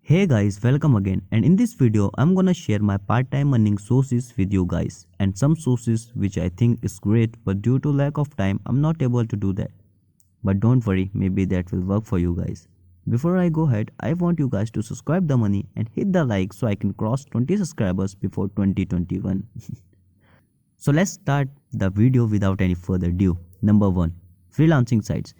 Hey guys, welcome again, and in this video I'm gonna share my part-time earning sources with you guys and some sources which I think is great, but due to lack of time I'm not able to do that. But don't worry, maybe that will work for you guys. Before I go ahead, I want you guys to subscribe the money and hit the like so I can cross 20 subscribers before 2021. So let's start the video without any further ado. Number 1. Freelancing sites.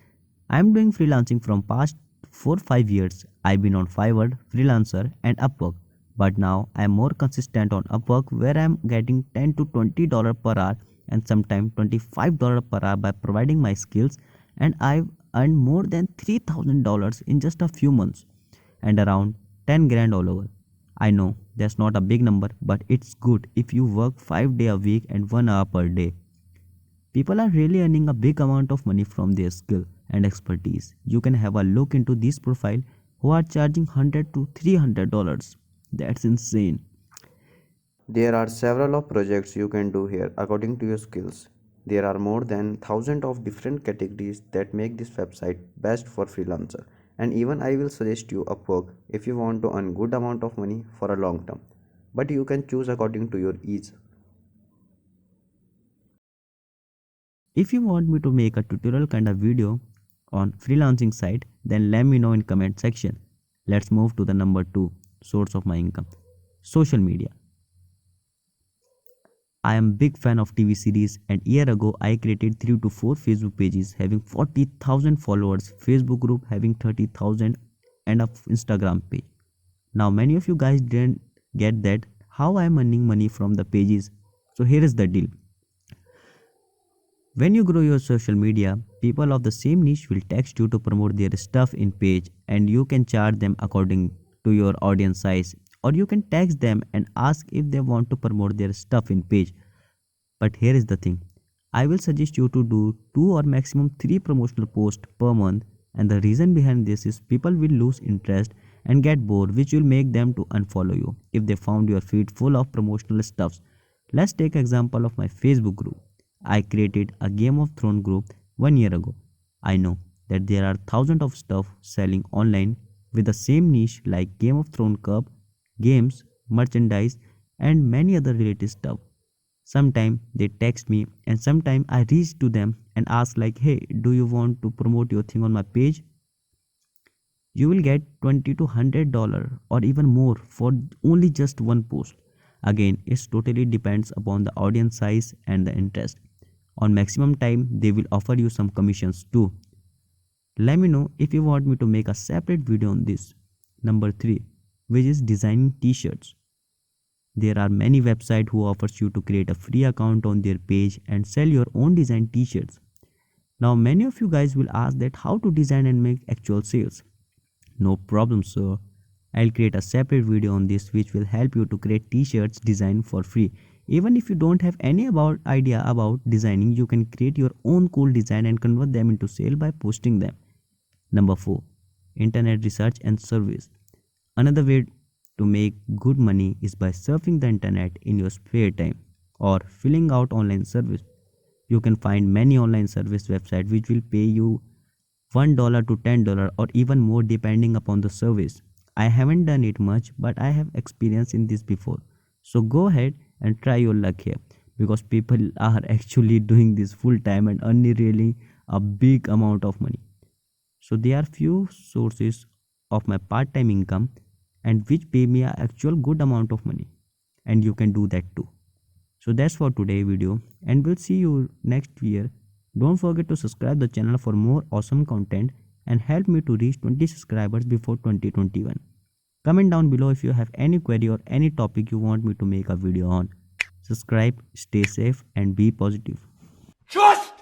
I'm doing freelancing from past 4-5 years. I've been on Fiverr, Freelancer and Upwork. But now I'm more consistent on Upwork where I'm getting 10 to $20 per hour and sometimes $25 per hour by providing my skills, and I've earned more than $3,000 in just a few months and around 10 grand all over. I know that's not a big number, but it's good if you work 5 days a week and 1 hour per day. People are really earning a big amount of money from their skill and expertise. You can have a look into this profile who are charging $100 to $300. That's insane. There are several of projects you can do here according to your skills. There are more than thousands of different categories that make this website best for freelancer. And even I will suggest you Upwork if you want to earn good amount of money for a long term. But you can choose according to your ease. If you want me to make a tutorial kind of video on freelancing site, then let me know in comment section. Let's move to the number 2 source of my income. Social media. I am big fan of TV series, and year ago I created 3 to 4 Facebook pages having 40,000 followers, Facebook group having 30,000 and a Instagram page. Now many of you guys didn't get that how I am earning money from the pages. So here is the deal. When you grow your social media, people of the same niche will text you to promote their stuff in page, and you can charge them according to your audience size, or you can text them and ask if they want to promote their stuff in page. But here is the thing, I will suggest you to do 2 or maximum 3 promotional posts per month, and the reason behind this is people will lose interest and get bored, which will make them to unfollow you if they found your feed full of promotional stuffs. Let's take example of my Facebook group. I created a Game of Thrones group 1 year ago. I know that there are thousands of stuff selling online with the same niche like Game of Thrones cup, games, merchandise and many other related stuff. Sometimes they text me and sometimes I reach to them and ask like, hey, do you want to promote your thing on my page? You will get 20 to $100 or even more for only just one post. Again, it totally depends upon the audience size and the interest. On maximum time, they will offer you some commissions too. Let me know if you want me to make a separate video on this. Number 3, which is designing t-shirts. There are many websites who offers you to create a free account on their page and sell your own design t-shirts. Now many of you guys will ask that how to design and make actual sales. No problem sir. I'll create a separate video on this which will help you to create t-shirts design for free. Even if you don't have any about idea about designing, you can create your own cool design and convert them into sale by posting them. Number 4. Internet research and surveys. Another way to make good money is by surfing the internet in your spare time or filling out online service. You can find many online service websites which will pay you $1 to $10 or even more depending upon the service. I haven't done it much, but I have experience in this before. So go ahead and try your luck here because people are actually doing this full time and earning really a big amount of money. So there are few sources of my part-time income and which pay me a actual good amount of money, and you can do that too. So that's for today video and we'll see you next year. Don't forget to subscribe the channel for more awesome content and help me to reach 20 subscribers before 2021. Comment down below if you have any query or any topic you want me to make a video on. Subscribe, stay safe and be positive. Just